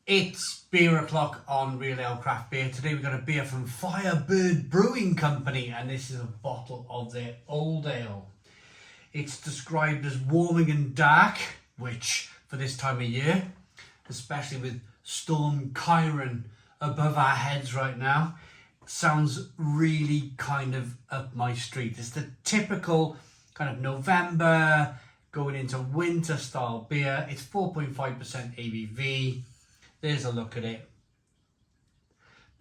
It's beer o'clock on Real Ale Craft Beer. Today we've got a beer from FireBird Brewing Company, and this is a bottle of their old ale. It's described as warming and dark, which for this time of year, especially with Storm Kyron above our heads right now, sounds really kind of up my street. It's the typical kind of November going into winter style beer. It's 4.5% ABV. There's a look at it.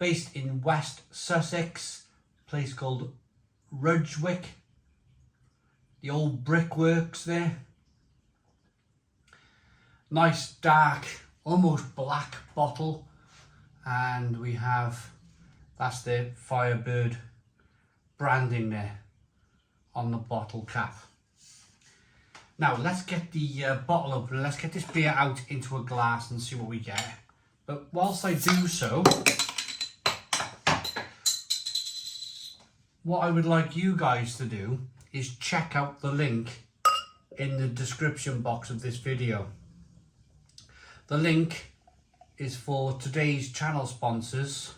Based in West Sussex, a place called Rudgwick. The old brickworks there. Nice dark, almost black bottle. And we have, that's the FireBird branding there on the bottle cap. Now let's get the bottle open. Let's get this beer out into a glass and see what we get. But whilst I do so, what I would like you guys to do is check out the link in the description box of this video. The link is for today's channel sponsors,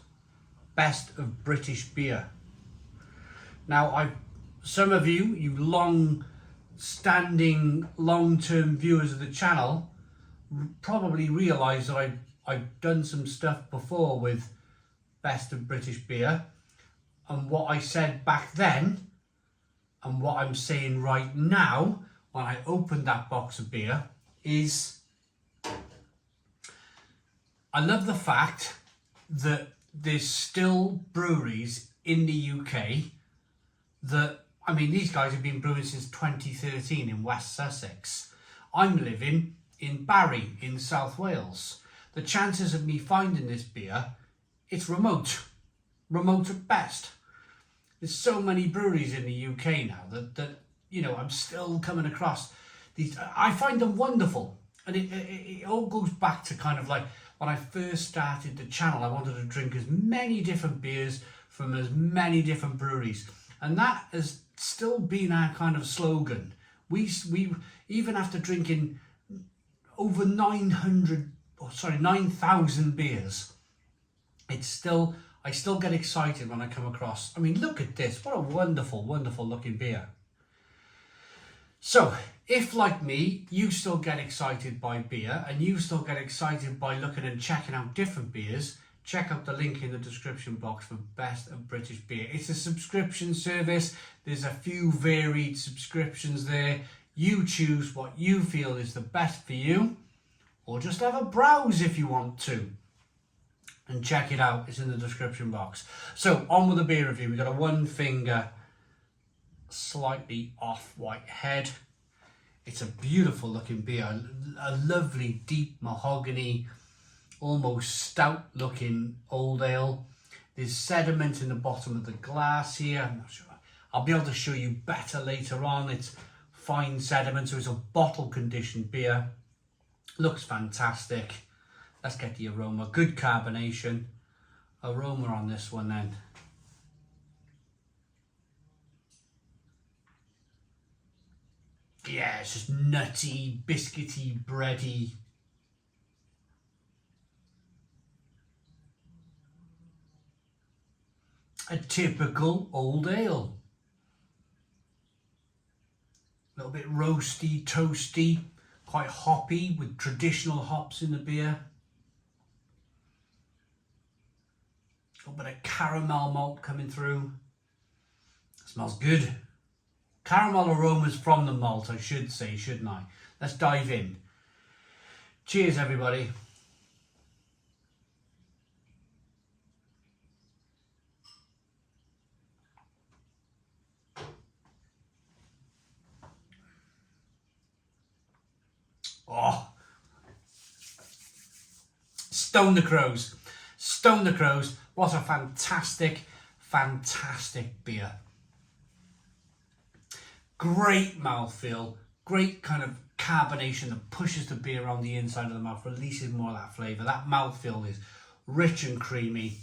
Best of British Beer. Now, some of you long-standing, long-term viewers of the channel probably realise that I've done some stuff before with Best of British Beer, and what I said back then and what I'm saying right now when I opened that box of beer is I love the fact that there's still breweries in the UK that, I mean, these guys have been brewing since 2013 in West Sussex. I'm living in Barry in South Wales. The chances of me finding this beer, it's remote at best. There's so many breweries in the UK now that you know, I'm still coming across these. I find them wonderful, and it all goes back to kind of like when I first started the channel. I wanted to drink as many different beers from as many different breweries, and that has still been our kind of slogan. We even after drinking over 9,000 beers, I still get excited when I come across. I mean, look at this. What a wonderful, wonderful looking beer. So, if like me, you still get excited by beer and you still get excited by looking and checking out different beers, check out the link in the description box for Best of British Beer. It's a subscription service. There's a few varied subscriptions there. You choose what you feel is the best for you, or just have a browse if you want to. And check it out, it's in the description box. So, on with the beer review. We've got a one finger, slightly off white head. It's a beautiful looking beer, a lovely deep mahogany, almost stout looking old ale. There's sediment in the bottom of the glass here. I'm not sure. I'll be able to show you better later on. It's fine sediment, so it's a bottle conditioned beer. Looks fantastic. Let's get the aroma. Good carbonation. Aroma on this one then. Yeah, it's just nutty, biscuity, bready. A typical old ale. A little bit roasty, toasty, quite hoppy with traditional hops in the beer. A little bit of caramel malt coming through. Smells good. Caramel aromas from the malt, I should say, shouldn't I? Let's dive in. Cheers, everybody. Oh, stone the crows. Stone the crows. What a fantastic, fantastic beer. Great mouthfeel, great kind of carbonation that pushes the beer on the inside of the mouth, releases more of that flavour. That mouthfeel is rich and creamy.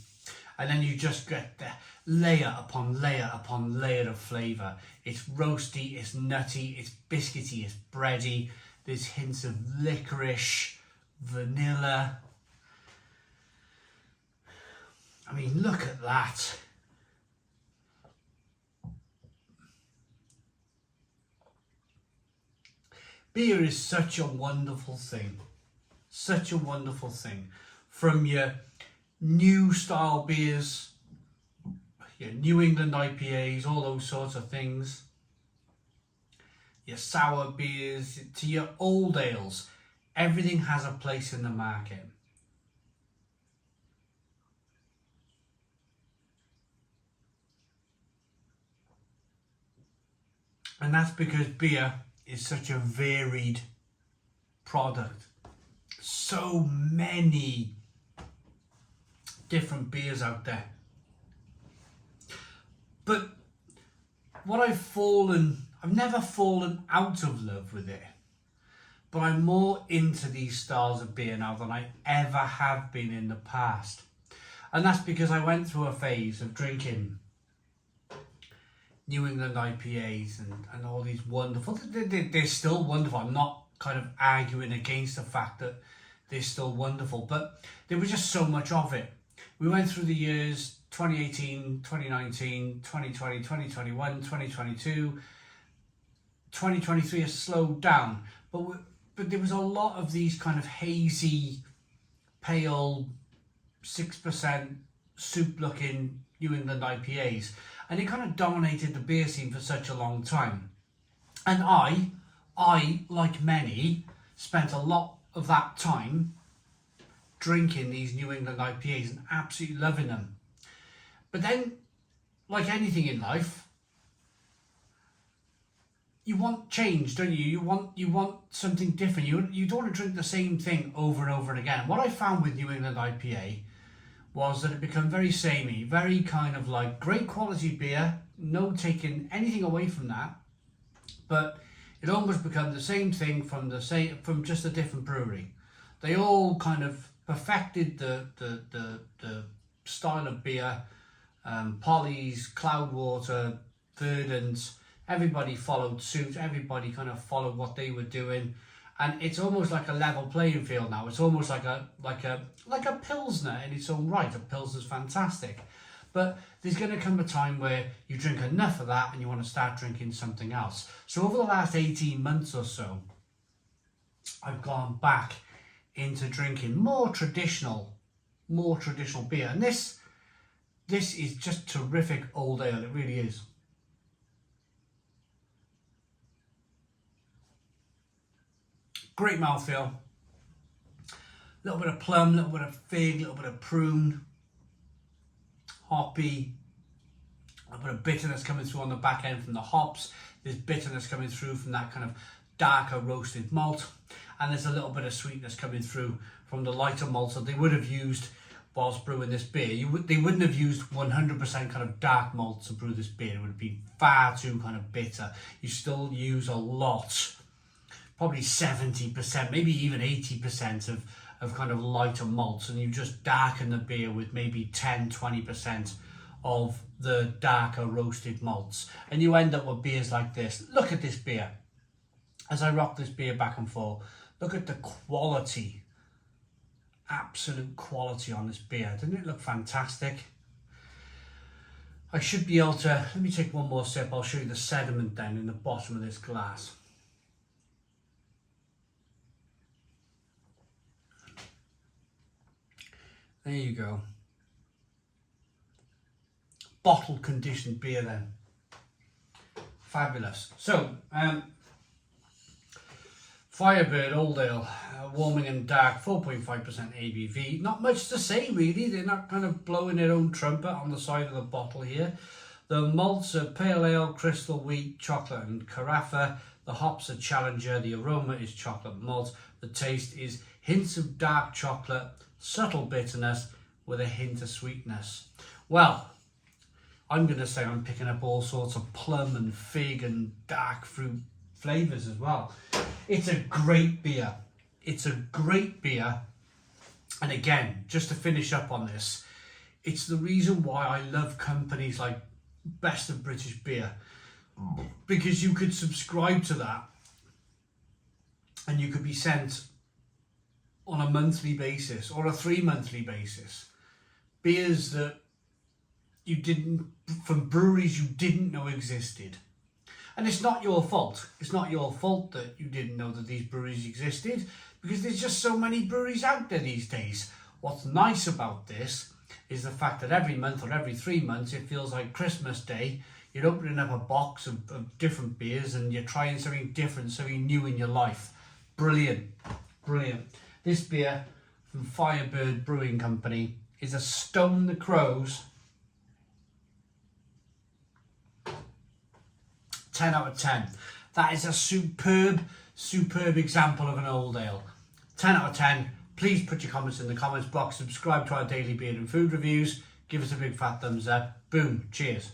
And then you just get the layer upon layer upon layer of flavour. It's roasty, it's nutty, it's biscuity, it's bready. There's hints of licorice, vanilla. I mean, look at that. Beer is such a wonderful thing. Such a wonderful thing. From your new style beers, your New England IPAs, all those sorts of things, your sour beers, to your old ales, everything has a place in the market. And that's because beer is such a varied product. So many different beers out there. But what I've never fallen out of love with it, but I'm more into these styles of beer now than I ever have been in the past. And that's because I went through a phase of drinking New England IPAs and all these wonderful, they're still wonderful. I'm not kind of arguing against the fact that they're still wonderful, but there was just so much of it. We went through the years 2018, 2019, 2020, 2021, 2022, 2023 has slowed down, but there was a lot of these kind of hazy, pale, 6% soup looking New England IPAs, and it kind of dominated the beer scene for such a long time. And I, like many, spent a lot of that time drinking these New England IPAs and absolutely loving them. But then, like anything in life, you want change, don't you? You want something different. You don't want to drink the same thing over and over and again. And what I found with New England IPA was that it became very samey, very kind of like great quality beer, no taking anything away from that, but it almost became the same thing from just a different brewery. They all kind of perfected the style of beer. Polly's, Cloudwater, Verdant's, everybody followed suit. Everybody kind of followed what they were doing, and it's almost like a level playing field now. It's almost like a pilsner in its own right. A pilsner's fantastic, but there's going to come a time where you drink enough of that and you want to start drinking something else. So over the last 18 months or so, I've gone back into drinking more traditional beer, and this is just terrific old ale. It really is. Great mouthfeel. A little bit of plum, a little bit of fig, a little bit of prune, hoppy, a little bit of bitterness coming through on the back end from the hops. There's bitterness coming through from that kind of darker roasted malt, and there's a little bit of sweetness coming through from the lighter malts that they would have used whilst brewing this beer. They wouldn't have used 100% kind of dark malt to brew this beer. It would be far too kind of bitter. You still use a lot, probably 70%, maybe even 80% of kind of lighter malts, and you just darken the beer with maybe 10-20% of the darker roasted malts, and you end up with beers like this. Look at this beer. As I rock this beer back and forth, look at the quality, absolute quality on this beer. Doesn't it look fantastic? I should be able to, let me take one more sip. I'll show you the sediment then in the bottom of this glass. There you go. Bottle conditioned beer then. Fabulous. So, FireBird Old Ale, warming and dark, 4.5% ABV. Not much to say really. They're not kind of blowing their own trumpet on the side of the bottle here. The malts are pale ale, crystal wheat, chocolate and carafa. The hops are Challenger. The aroma is chocolate malt. The taste is hints of dark chocolate, subtle bitterness with a hint of sweetness. Well, I'm going to say I'm picking up all sorts of plum and fig and dark fruit flavours as well. It's a great beer. It's a great beer. And again, just to finish up on this, it's the reason why I love companies like Best of British Beer, because you could subscribe to that and you could be sent on a monthly basis or a 3-monthly basis beers that from breweries you didn't know existed. And it's not your fault. It's not your fault that you didn't know that these breweries existed, because there's just so many breweries out there these days. What's nice about this is the fact that every month or every 3 months it feels like Christmas Day. You're opening up a box of different beers and you're trying something different, something new in your life. Brilliant, brilliant. This beer from FireBird Brewing Company is a Stone the Crows 10 out of 10. That is a superb example of an old ale. 10 out of 10. Please put your comments in the comments box. Subscribe to our daily beer and food reviews. Give us a big fat thumbs up. Boom. Cheers.